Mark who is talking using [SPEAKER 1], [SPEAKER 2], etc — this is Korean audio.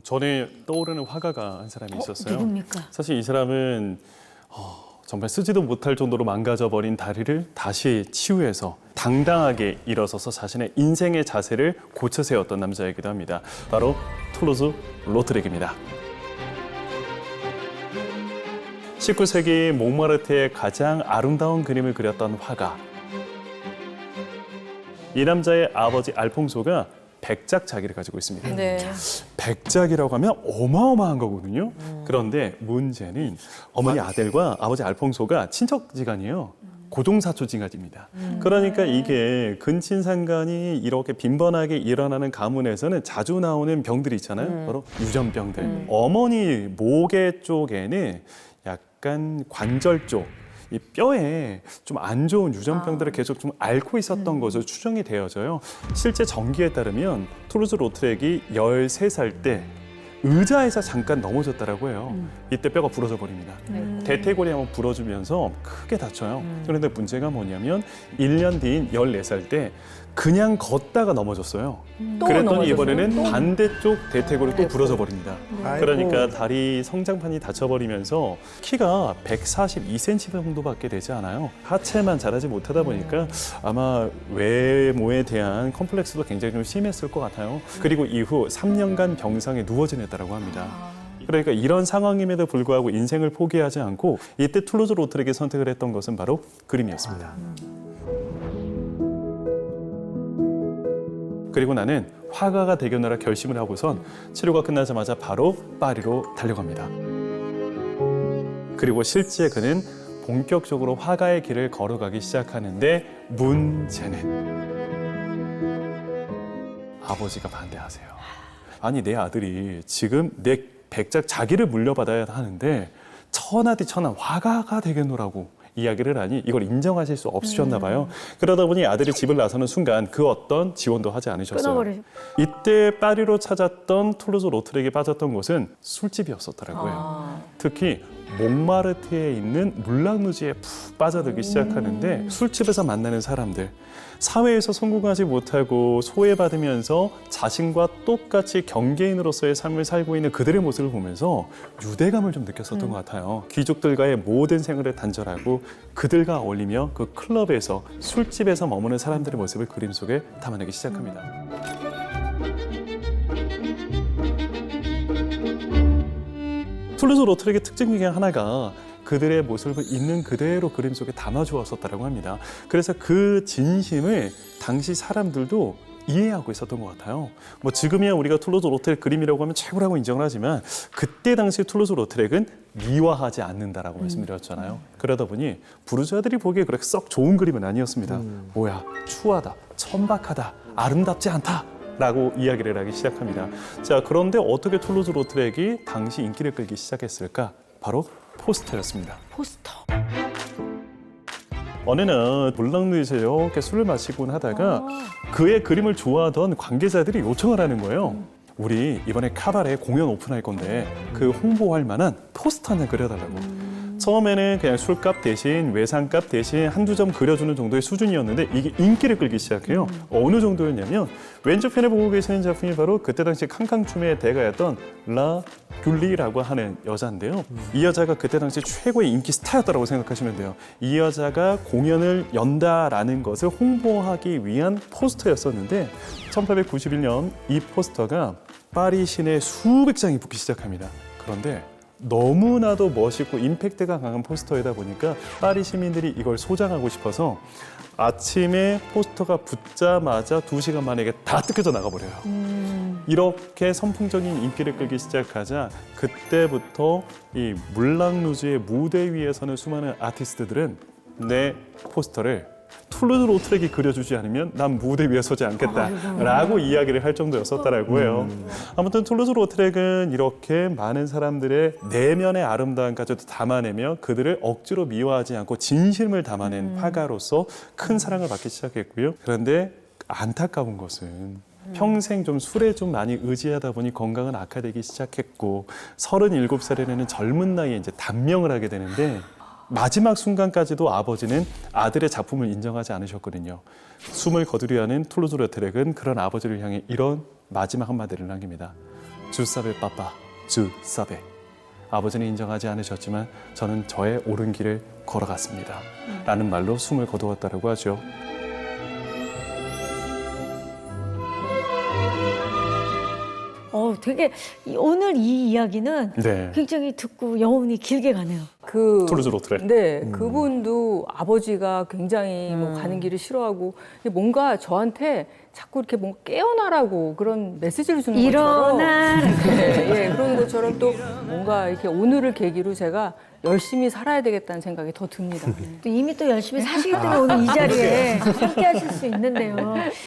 [SPEAKER 1] 전에 떠오르는 화가가 한 사람이 있었어요.
[SPEAKER 2] 누굽니까?
[SPEAKER 1] 사실 이 사람은 정말 쓰지도 못할 정도로 망가져버린 다리를 다시 치유해서 당당하게 일어서서 자신의 인생의 자세를 고쳐 세웠던 남자이기도 합니다. 바로 툴루즈 로트렉입니다. 19세기 몽마르트의 가장 아름다운 그림을 그렸던 화가. 이 남자의 아버지 알퐁소가 백작 자기를 가지고 있습니다.
[SPEAKER 2] 네.
[SPEAKER 1] 백작이라고 하면 어마어마한 거거든요. 그런데 문제는 어머니 아델과 아버지 알퐁소가 친척지간이에요. 고종사촌지간입니다. 그러니까 이게 근친상간이 이렇게 빈번하게 일어나는 가문에서는 자주 나오는 병들이 있잖아요. 바로 유전병들. 어머니 목에 쪽에는 약간 관절 쪽, 이 뼈에 좀 안 좋은 유전병들을 계속 좀 앓고 있었던 것으로 추정이 되어져요. 실제 전기에 따르면 툴루즈 로트렉이 13살 때 의자에서 잠깐 넘어졌다라고 해요. 이때 뼈가 부러져 버립니다. 대퇴골이 한번 부러지면서 크게 다쳐요. 그런데 문제가 뭐냐면 1년 뒤인 14살 때 그냥 걷다가 넘어졌어요. 그랬더니
[SPEAKER 2] 넘어졌어요?
[SPEAKER 1] 이번에는 반대쪽 대퇴골이 또 부러져 버립니다.
[SPEAKER 3] 아이고.
[SPEAKER 1] 그러니까 다리 성장판이 다쳐버리면서 키가 142cm 정도밖에 되지 않아요. 하체만 자라지 못하다 보니까 아마 외모에 대한 컴플렉스도 굉장히 좀 심했을 것 같아요. 그리고 이후 3년간 병상에 누워 지냈다고 합니다. 그러니까 이런 상황임에도 불구하고 인생을 포기하지 않고 이때 툴루즈 로트렉이 선택을 했던 것은 바로 그림이었습니다. 그리고 나는 화가가 되겠노라 결심을 하고선 치료가 끝나자마자 바로 파리로 달려갑니다. 그리고 실제 그는 본격적으로 화가의 길을 걸어가기 시작하는데 문제는 아버지가 반대하세요. 아니 내 아들이 지금 내 백작 자기를 물려받아야 하는데 천하디천한 화가가 되겠노라고 이야기를 하니 이걸 인정하실 수 없으셨나 봐요. 그러다 보니 아들이 집을 나서는 순간 그 어떤 지원도 하지 않으셨어요.
[SPEAKER 2] 끊어버리죠.
[SPEAKER 1] 이때 파리로 찾았던 툴루즈 로트렉이 빠졌던 곳은 술집이었었더라고요. 특히 몽마르트에 있는 물랑루지에 푹 빠져들기 시작하는데 술집에서 만나는 사람들, 사회에서 성공하지 못하고 소외받으면서 자신과 똑같이 경계인으로서의 삶을 살고 있는 그들의 모습을 보면서 유대감을 좀 느꼈었던 것 같아요. 귀족들과의 모든 생활을 단절하고 그들과 어울리며 그 클럽에서 술집에서 머무는 사람들의 모습을 그림 속에 담아내기 시작합니다. 툴루즈 로트렉의 특징 중에 하나가 그들의 모습을 있는 그대로 그림 속에 담아주었었다고 합니다. 그래서 그 진심을 당시 사람들도 이해하고 있었던 것 같아요. 뭐 지금이야 우리가 툴루즈 로트렉 그림이라고 하면 최고라고 인정을 하지만 그때 당시 툴루즈 로트렉은 미화하지 않는다라고 말씀드렸잖아요. 그러다 보니 부르주아들이 보기에 그렇게 썩 좋은 그림은 아니었습니다. 뭐야, 추하다, 천박하다, 아름답지 않다. 라고 이야기를 하기 시작합니다. 자, 그런데 어떻게 툴루즈 로트렉이 당시 인기를 끌기 시작했을까? 바로 포스터였습니다.
[SPEAKER 2] 포스터.
[SPEAKER 1] 어느 날 물랑루이에서 이렇게 술을 마시곤 하다가 그의 그림을 좋아하던 관계자들이 요청을 하는 거예요. 우리 이번에 카바레 공연 오픈할 건데 그 홍보할 만한 포스터 하나 그려달라고. 처음에는 그냥 술값 대신 외상값 대신 한두 점 그려주는 정도의 수준이었는데 이게 인기를 끌기 시작해요. 어느 정도였냐면 왼쪽편에 보고 계시는 작품이 바로 그때 당시 캉캉춤의 대가였던 라 귤리라고 하는 여자인데요. 이 여자가 그때 당시 최고의 인기 스타였다고 생각하시면 돼요. 이 여자가 공연을 연다라는 것을 홍보하기 위한 포스터였었는데 1891년 이 포스터가 파리 시내 수백 장이 붙기 시작합니다. 그런데 너무나도 멋있고 임팩트가 강한 포스터이다 보니까 파리 시민들이 이걸 소장하고 싶어서 아침에 포스터가 붙자마자 2시간 만에 이게 다 뜯겨져 나가버려요. 이렇게 선풍적인 인기를 끌기 시작하자 그때부터 이 물랑루즈의 무대 위에 서는 수많은 아티스트들은 내 포스터를 툴루즈 로트렉이 그려주지 않으면 난 무대 위에 서지 않겠다라고 이야기를 할 정도였었다라고 해요. 아무튼 툴루즈 로트렉은 이렇게 많은 사람들의 내면의 아름다움까지도 담아내며 그들을 억지로 미워하지 않고 진심을 담아낸 화가로서 큰 사랑을 받기 시작했고요. 그런데 안타까운 것은 평생 좀 술에 좀 많이 의지하다 보니 건강은 악화되기 시작했고 37살에는 젊은 나이에 이제 단명을 하게 되는데 마지막 순간까지도 아버지는 아들의 작품을 인정하지 않으셨거든요. 숨을 거두려 하는 툴루즈 로트렉은 그런 아버지를 향해 이런 마지막 한마디를 남깁니다. 주사베 빠빠, 주사베. 아버지는 인정하지 않으셨지만 저는 저의 옳은 길을 걸어갔습니다. 라는 말로 숨을 거두었다고 하죠.
[SPEAKER 2] 되게 오늘 이 이야기는
[SPEAKER 1] 네.
[SPEAKER 2] 굉장히 듣고 여운이 길게 가네요.
[SPEAKER 1] 투르즈 로트레.
[SPEAKER 3] 네, 그분도 아버지가 굉장히 뭐 가는 길을 싫어하고 뭔가 저한테 자꾸 이렇게 뭔가 깨어나라고 그런 메시지를 주는 것처럼
[SPEAKER 2] 일어나.
[SPEAKER 3] 네, 그런 것처럼 또 뭔가 이렇게 오늘을 계기로 제가 열심히 살아야 되겠다는 생각이 더 듭니다.
[SPEAKER 2] 또 이미 또 열심히 사시기 때문에 오늘 이 자리에 함께 하실 수 있는데요.